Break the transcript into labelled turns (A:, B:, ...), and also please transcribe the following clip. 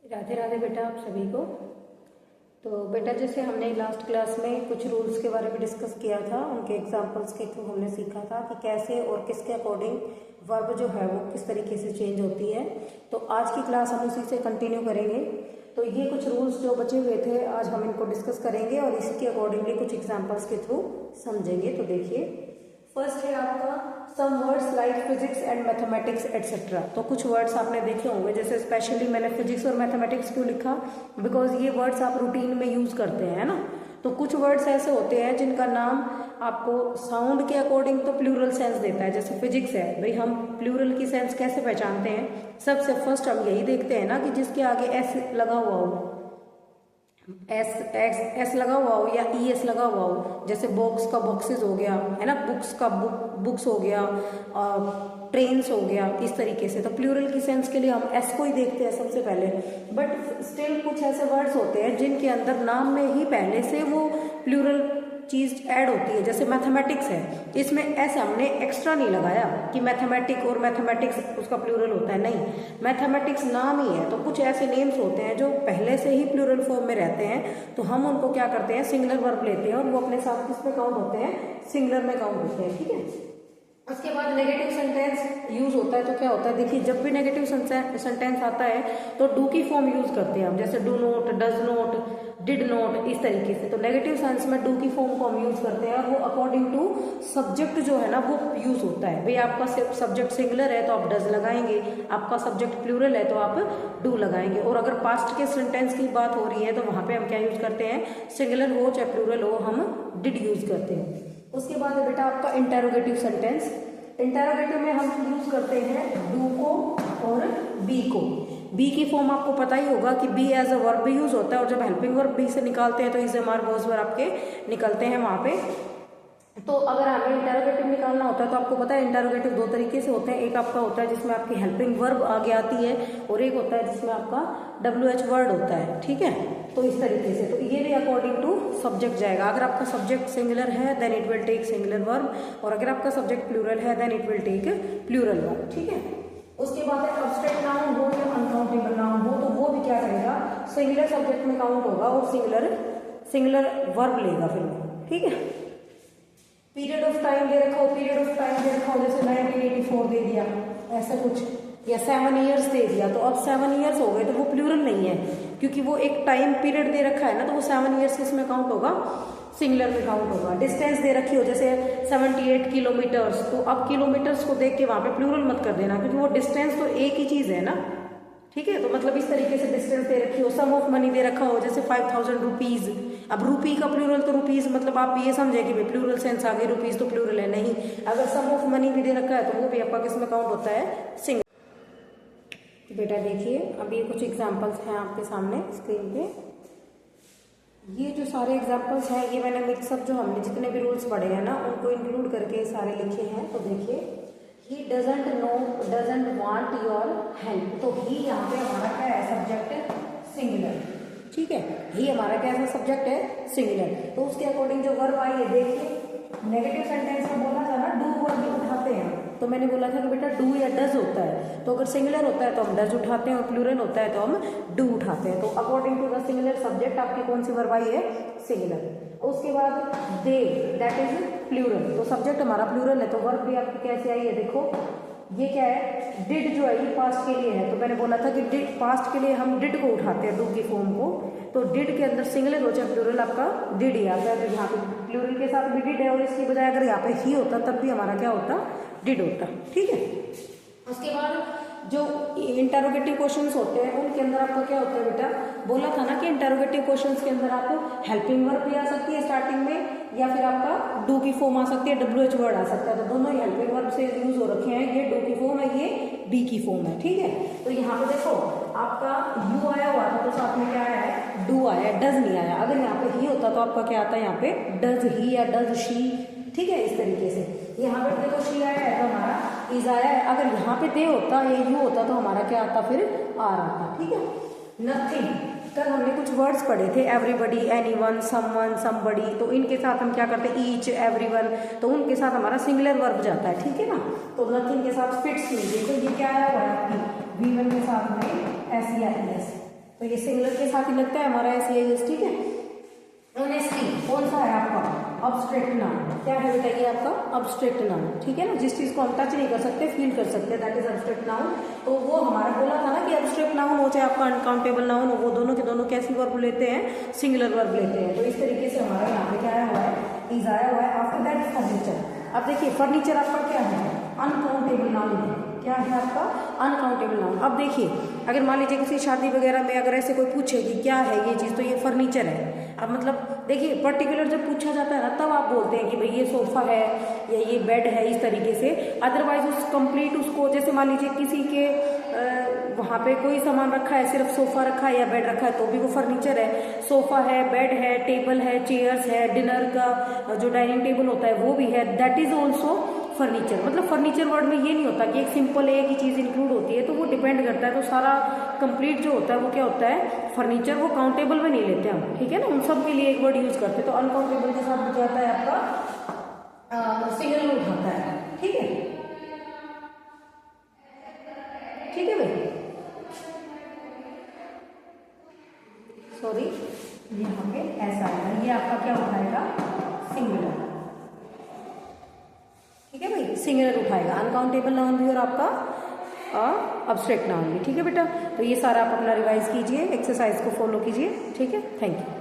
A: राधे राधे बेटा आप सभी को। तो बेटा जैसे हमने लास्ट क्लास में कुछ रूल्स के बारे में डिस्कस किया था, उनके एग्जांपल्स के थ्रू हमने सीखा था कि कैसे और किसके अकॉर्डिंग वर्ब जो है वो किस तरीके से चेंज होती है। तो आज की क्लास हम उसी से कंटिन्यू करेंगे। तो ये कुछ रूल्स जो बचे हुए थे आज हम इनको डिस्कस करेंगे और इसके अकॉर्डिंगली कुछ एग्जाम्पल्स के थ्रू समझेंगे। तो देखिए, फर्स्ट है आपका some words like physics and mathematics etcetera. तो कुछ वर्ड्स आपने देखे होंगे, जैसे स्पेशली मैंने फिजिक्स और मैथमेटिक्स क्यों लिखा, बिकॉज ये वर्ड्स आप रूटीन में यूज करते हैं ना। तो कुछ वर्ड्स ऐसे होते हैं जिनका नाम आपको साउंड के अकॉर्डिंग तो प्लूरल सेंस देता है। जैसे फिजिक्स है भाई, हम प्लूरल की सेंस कैसे पहचानते हैं, सबसे फर्स्ट हम यही देखते हैं ना कि जिसके आगे एस लगा हुआ हो, एस लगा हुआ हो या ई एस लगा हुआ हो। जैसे बॉक्स का बॉक्सेस हो गया है ना, बुक्स का बुक्स हो गया, ट्रेन्स हो गया, इस तरीके से। तो प्लूरल की सेंस के लिए हम एस को ही देखते हैं सबसे पहले। बट स्टिल कुछ ऐसे वर्ड्स होते हैं जिनके अंदर नाम में ही पहले से वो प्लूरल चीज ऐड होती है। जैसे मैथमेटिक्स है, इसमें एस हमने एक्स्ट्रा नहीं लगाया कि मैथमेटिक और मैथमेटिक्स उसका प्लूरल होता है, नहीं, मैथमेटिक्स नाम ही है। तो कुछ ऐसे नेम्स होते हैं जो पहले से ही प्लूरल फॉर्म में रहते हैं, तो हम उनको क्या करते हैं, सिंगुलर वर्ब लेते हैं और वो अपने साथ किस में काउंट होते हैं, सिंगुलर में काउंट होते हैं। ठीक है। उसके बाद नेगेटिव सेंटेंस यूज होता है। तो क्या होता है, देखिए, जब भी नेगेटिव सेंटेंस आता है तो डू की फॉर्म यूज करते हैं हम, जैसे do not, does not, did not, इस तरीके से। तो नेगेटिव सेंस में डू की फॉर्म को हम यूज करते हैं और वो अकॉर्डिंग टू सब्जेक्ट जो है ना वो यूज होता है। भाई आपका सब्जेक्ट सिंगुलर है तो आप डज लगाएंगे, आपका सब्जेक्ट प्लूरल है तो आप डू लगाएंगे। और अगर पास्ट के सेंटेंस की बात हो रही है तो वहां पे हम क्या यूज करते हैं, सिंगुलर हो चाहे प्लूरल हो, हम डिड यूज करते हैं। उसके बाद है बेटा आपका इंटेरोगेटिव सेंटेंस। इंटेरोगेटिव में हम यूज करते हैं डू को और बी को। बी की फॉर्म आपको पता ही होगा कि बी एज अ वर्ब भी यूज होता है, और जब हेल्पिंग वर्ब बी से निकालते हैं तो is am are verbs verb आपके निकलते हैं वहां पे। तो अगर हमें इंटेरोगेटिव निकालना होता है तो आपको पता है इंटेरोगेटिव दो तरीके से होते हैं। एक आपका होता है जिसमें आपकी हेल्पिंग वर्ब आगे आती है, और एक होता है जिसमें आपका WH वर्ड होता है। ठीक है। तो इस तरीके से, तो ये भी अकॉर्डिंग टू सब्जेक्ट जाएगा। अगर आपका सब्जेक्ट सिंगुलर है then it will take singular verb, और अगर आपका सब्जेक्ट प्लूरल है then it will take plural verb. ठीक है। उसके बाद है अब्स्ट्रैक्ट नाउन हो या अनकाउंटेबल नाउन हो, तो वो भी क्या करेगा, सिंगुलर सब्जेक्ट में काउंट होगा और सिंगुलर वर्ब लेगा फिर वो। ठीक है। पीरियड ऑफ टाइम दे रखा हो, पीरियड ऑफ टाइम दे रखा हो, जैसे 1984 दे दिया ऐसा कुछ, या 7 ईयर्स दे दिया, तो अब 7 ईयर्स हो गए तो वो प्लूरल नहीं है, क्योंकि वो एक टाइम पीरियड दे रखा है ना, तो वो 7 ईयर्स किसमें काउंट होगा, सिंगुलर में काउंट होगा। डिस्टेंस दे रखी हो जैसे 78 किलोमीटर्स, तो अब किलोमीटर्स को देख के वहां पे प्लूरल मत कर देना, क्योंकि वो डिस्टेंस तो एक ही चीज है ना। ठीक है। तो मतलब इस तरीके से डिस्टेंस दे रखी हो। सम ऑफ मनी दे रखा हो जैसे 5000 रुपीज, अब रूपी का प्लूरल तो रुपीज, मतलब आप ये समझे कि प्लूरल सेंस आ गई, रुपीज तो प्लूरल है नहीं। अगर सम ऑफ मनी भी दे रखा है तो वो भी आपका किसमें काउंट होता है, सिंगल। तो बेटा देखिए, अब ये कुछ एग्जांपल्स हैं आपके सामने स्क्रीन पे। ये जो सारे एग्जांपल्स हैं ये मैंने मिक्सअप जो हमने जितने भी रूल्स पढ़े हैं ना उनको इंक्लूड करके सारे लिखे हैं। तो देखिए, he doesn't know, doesn't want your help. तो ही यहाँ पे हमारा क्या है, सब्जेक्ट सिंगुलर। ठीक है। ही हमारा क्या है, सब्जेक्ट है सिंगुलर। तो उसके अकॉर्डिंग जो वर्ब आई है, देखिए नेगेटिव सेंटेंस में बोला था ना डू वर्ब उठाते हैं, तो मैंने बोला था कि बेटा डू या डज होता है, तो अगर सिंगुलर होता है तो हम डज उठाते हैं और प्लूरल होता है तो हम डू उठाते हैं। तो according to the singular subject आपकी कौन सी वर्ब आई है, सिंगुलर। उसके बाद दे, दैट इज प्लूरल, तो सब्जेक्ट हमारा प्लूरल है, तो वर्ब भी आपकी कैसे आई है, देखो ये क्या है, डिड जो है ये पास्ट के लिए है। तो मैंने बोला था कि डिड पास्ट के लिए हम डिड को उठाते हैं, डू की फॉर्म को। तो डिड के अंदर सिंगुलर हो चाहे प्लूरल आपका डिड ही आता है, तो यहाँ पे प्लूरल के साथ भी डिड है, और इसकी बजाय अगर यहाँ पे ही होता तब भी हमारा क्या होता, डिड होता। ठीक है। उसके बाद जो इंटेरोगेटिव क्वेश्चंस होते हैं उनके अंदर आपका क्या होता है बेटा, बोला था ना कि इंटेरोगेटिव क्वेश्चंस के अंदर आपको हेल्पिंग वर्ब भी आ सकती है स्टार्टिंग में, या फिर आपका डू की फॉर्म आ सकती है, WH वर्ड आ सकता है। तो दोनों ही हेल्पिंग वर्ब से यूज हो रखे हैं, ये डू की फॉर्म है, ये बी की फॉर्म है। ठीक है। तो यहाँ पे देखो आपका यू आया हुआ था तो साथ में क्या आया है, डू आया, डज नहीं आया। अगर यहाँ पे ही होता तो आपका क्या आता है, यहाँ पे डज ही या डज शी। ठीक है। इस तरीके से यहाँ पे देखो शी आया है तो हमारा इज आया है, अगर यहाँ पे दे होता या यू होता तो हमारा क्या आता, फिर आर आता। ठीक है। नथिंग, कल हमने कुछ वर्ड्स पढ़े थे, एवरीबडी, एनीवन, समवन, समबडी, तो इनके साथ हम क्या करते हैं, ईच, एवरीवन, तो उनके साथ हमारा सिंगुलर वर्ब जाता है। ठीक है ना। तो नथिंग के साथ फिट्स में देखो ये क्या आया हुआ है, V1 के साथ में एस या एस। तो ये सिंगुलर के साथ ही लगता है हमारा एस, ठीक है। ऑनेस्टी कौन सा है आपका? Abstract noun. क्या है बेटा ये आपका? अब्स्ट्रैक्ट नाउन, ठीक है ना, जिस चीज को हम टच नहीं कर सकते फील कर सकते, दैट इज अब्स्ट्रैक्ट नाउन। तो वो हमारा बोला था ना कि अब्स्ट्रैक्ट नाउन हो चाहे आपका अनकाउंटेबल नाउन हो, वो दोनों के दोनों कैसी वर्ब लेते हैं? सिंगुलर वर्ब लेते हैं। तो इस तरीके से हमारा यहाँ पे क्या आया हुआ है? इज आया हुआ है। After that furniture. अब देखिए फर्नीचर आपका क्या है? अनकाउंटेबल नाउन है। क्या है आपका? Uncountable noun. अब देखिए अगर मान लीजिए किसी शादी वगैरह में अगर ऐसे कोई पूछे कि क्या है ये चीज़, तो ये फर्नीचर है। अब मतलब देखिए पर्टिकुलर जब पूछा जाता है ना तब आप बोलते हैं कि भाई ये सोफा है या ये बेड है, इस तरीके से। अदरवाइज उस कंप्लीट उसको, जैसे मान लीजिए किसी के वहाँ पे कोई सामान रखा है, सिर्फ सोफा रखा है या बेड रखा है, तो भी वो फर्नीचर है। सोफा है, बेड है, टेबल है, चेयर्स है, डिनर का जो डाइनिंग टेबल होता है वो भी है, दैट इज ऑल्सो फर्नीचर। मतलब फर्नीचर वर्ड में ये नहीं होता कि एक सिंपल एक ही चीज़ इंक्लूड होती है, तो वो डिपेंड करता है। तो सारा कंप्लीट जो होता है वो क्या होता है? फर्नीचर। वो काउंटेबल में नहीं लेते हम, ठीक है ना, उन सब के लिए एक वर्ड यूज करते हैं। तो अनकाउंटेबल के साथ जाता है आपका सिंगल उठाता है, ठीक है, ठीक है भाई। सॉरी यहाँ पे ऐसा आएगा, ये आपका क्या उठाएगा? सिंगुलर, ठीक है भाई, सिंगुलर उठाएगा। अनकाउंटेबल नाउन भी और आपका अब्स्ट्रैक्ट नाउन भी, ठीक है बेटा। तो ये सारा आप अपना रिवाइज कीजिए, एक्सरसाइज को फॉलो कीजिए, ठीक है। Thank you.